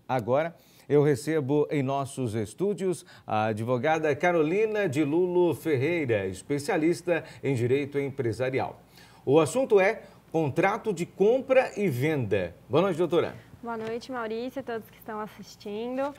Agora, eu recebo em nossos estúdios a advogada Carolina de Lulo Ferreira, especialista em direito empresarial. O assunto é contrato de compra e venda. Boa noite, doutora. Boa noite, Maurício, e todos que estão assistindo.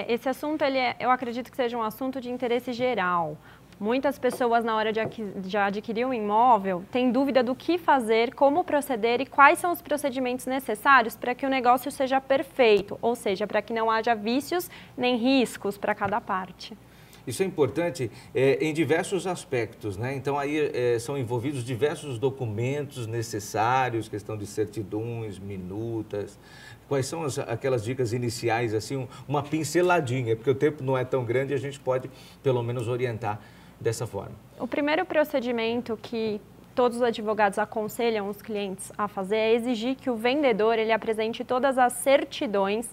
Esse assunto, eu acredito que seja um assunto de interesse geral. Muitas pessoas, na hora de adquirir um imóvel, têm dúvida do que fazer, como proceder e quais são os procedimentos necessários para que o negócio seja perfeito, ou seja, para que não haja vícios nem riscos para cada parte. Isso é importante em diversos aspectos, né? Então, aí são envolvidos diversos documentos necessários, questão de certidões, minutas. Quais são aquelas dicas iniciais, assim, uma pinceladinha, porque o tempo não é tão grande e a gente pode, pelo menos, orientar dessa forma. O primeiro procedimento que todos os advogados aconselham os clientes a fazer é exigir que o vendedor ele apresente todas as certidões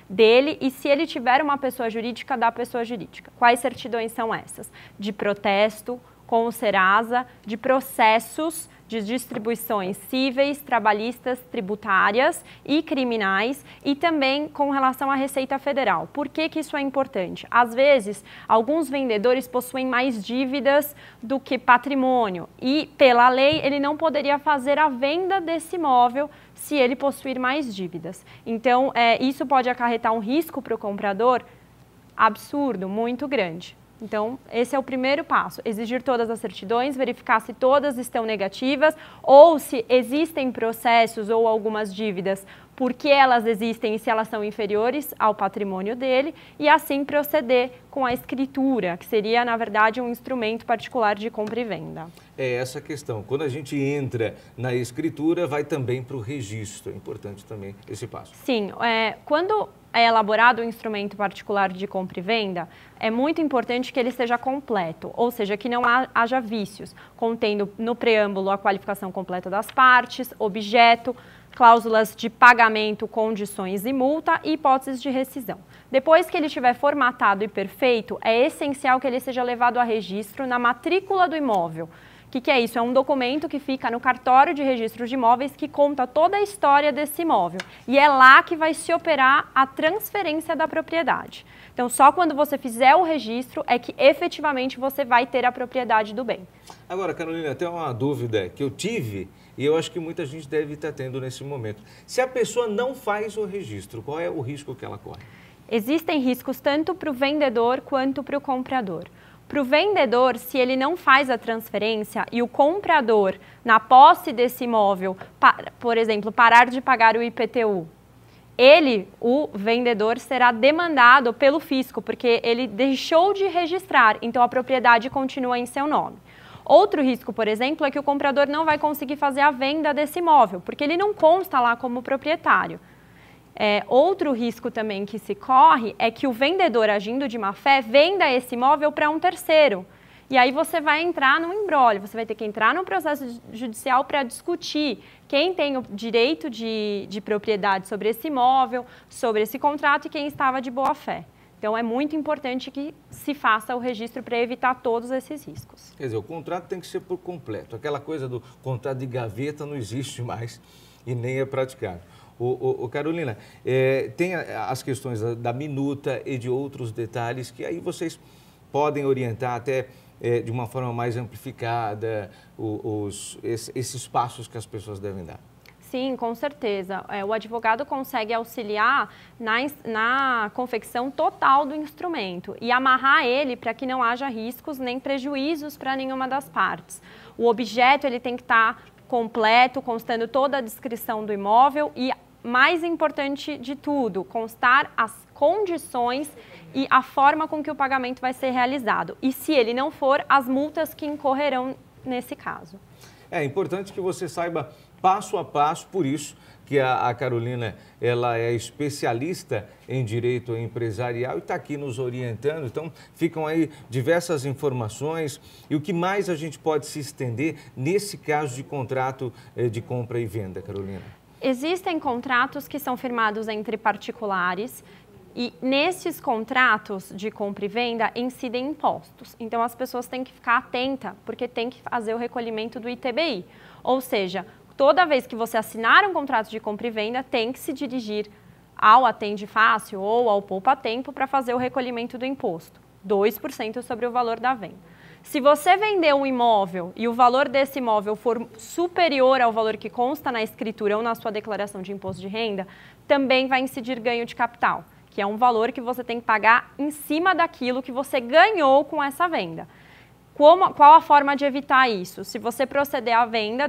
dele e, se ele tiver uma pessoa jurídica, da pessoa jurídica. Quais certidões são essas? De protesto com o Serasa, de processos de distribuições cíveis, trabalhistas, tributárias e criminais, e também com relação à Receita Federal. Por que isso é importante? Às vezes, alguns vendedores possuem mais dívidas do que patrimônio e, pela lei, ele não poderia fazer a venda desse imóvel se ele possuir mais dívidas. Então, isso pode acarretar um risco para o comprador absurdo, muito grande. Então, esse é o primeiro passo, exigir todas as certidões, verificar se todas estão negativas ou se existem processos ou algumas dívidas, por que elas existem e se elas são inferiores ao patrimônio dele, e assim proceder com a escritura, que seria, na verdade, um instrumento particular de compra e venda. É essa a questão. Quando a gente entra na escritura, vai também para o registro. É importante também esse passo. Sim, quando é elaborado um instrumento particular de compra e venda, é muito importante que ele seja completo, ou seja, que não haja vícios, contendo no preâmbulo a qualificação completa das partes, objeto, cláusulas de pagamento, condições e multa e hipóteses de rescisão. Depois que ele estiver formatado e perfeito, é essencial que ele seja levado a registro na matrícula do imóvel. O que é isso? É um documento que fica no cartório de registro de imóveis que conta toda a história desse imóvel. E é lá que vai se operar a transferência da propriedade. Então, só quando você fizer o registro é que efetivamente você vai ter a propriedade do bem. Agora, Carolina, tem uma dúvida que eu tive e eu acho que muita gente deve estar tendo nesse momento. Se a pessoa não faz o registro, qual é o risco que ela corre? Existem riscos tanto para o vendedor quanto para o comprador. Para o vendedor, se ele não faz a transferência e o comprador, na posse desse imóvel, por exemplo, parar de pagar o IPTU, o vendedor, será demandado pelo fisco, porque ele deixou de registrar, então a propriedade continua em seu nome. Outro risco, por exemplo, é que o comprador não vai conseguir fazer a venda desse imóvel, porque ele não consta lá como proprietário. Outro risco também que se corre é que o vendedor, agindo de má fé, venda esse imóvel para um terceiro. E aí você vai entrar num imbróglio, você vai ter que entrar num processo judicial para discutir quem tem o direito de propriedade sobre esse imóvel, sobre esse contrato e quem estava de boa fé. Então, é muito importante que se faça o registro para evitar todos esses riscos. Quer dizer, o contrato tem que ser por completo. Aquela coisa do contrato de gaveta não existe mais e nem é praticado. Carolina, tem as questões da minuta e de outros detalhes que aí vocês podem orientar até de uma forma mais amplificada esses passos que as pessoas devem dar. Sim, com certeza. O advogado consegue auxiliar na confecção total do instrumento e amarrar ele para que não haja riscos nem prejuízos para nenhuma das partes. O objeto ele tem que estar completo, constando toda a descrição do imóvel e, mais importante de tudo, constar as condições e a forma com que o pagamento vai ser realizado. E, se ele não for, as multas que incorrerão nesse caso. É importante que você saiba passo a passo, por isso que a Carolina ela é especialista em direito empresarial e está aqui nos orientando. Então, ficam aí diversas informações e o que mais a gente pode se estender nesse caso de contrato de compra e venda, Carolina? Existem contratos que são firmados entre particulares e nesses contratos de compra e venda incidem impostos. Então, as pessoas têm que ficar atentas porque tem que fazer o recolhimento do ITBI. Ou seja, toda vez que você assinar um contrato de compra e venda, tem que se dirigir ao Atende Fácil ou ao Poupa Tempo para fazer o recolhimento do imposto, 2% sobre o valor da venda. Se você vender um imóvel e o valor desse imóvel for superior ao valor que consta na escritura ou na sua declaração de imposto de renda, também vai incidir ganho de capital, que é um valor que você tem que pagar em cima daquilo que você ganhou com essa venda. Qual a forma de evitar isso? Se você proceder à venda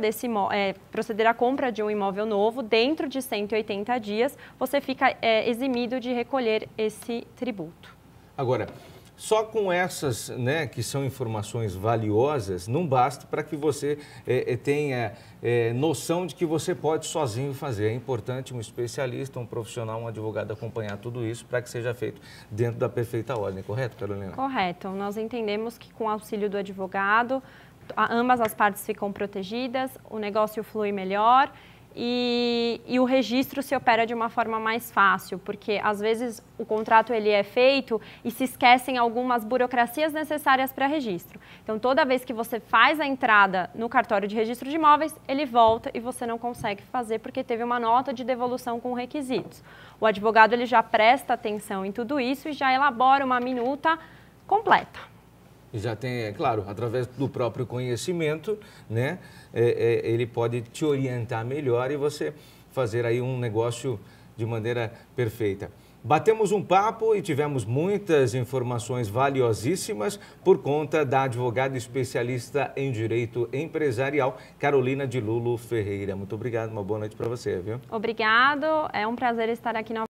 proceder à compra de um imóvel novo, dentro de 180 dias, você fica eximido de recolher esse tributo. Agora, só com essas, né, que são informações valiosas, não basta para que você tenha noção de que você pode sozinho fazer. É importante um especialista, um profissional, um advogado acompanhar tudo isso para que seja feito dentro da perfeita ordem. Correto, Carolina? Correto. Nós entendemos que com o auxílio do advogado, ambas as partes ficam protegidas, o negócio flui melhor e o registro se opera de uma forma mais fácil, porque às vezes o contrato ele é feito e se esquecem algumas burocracias necessárias para registro. Então, toda vez que você faz a entrada no cartório de registro de imóveis, ele volta e você não consegue fazer porque teve uma nota de devolução com requisitos. O advogado ele já presta atenção em tudo isso e já elabora uma minuta completa. E já tem, é claro, através do próprio conhecimento, né, ele pode te orientar melhor e você fazer aí um negócio de maneira perfeita. Batemos um papo e tivemos muitas informações valiosíssimas por conta da advogada especialista em direito empresarial, Carolina de Lulo Ferreira. Muito obrigado, uma boa noite para você, viu? Obrigado, é um prazer estar aqui novamente.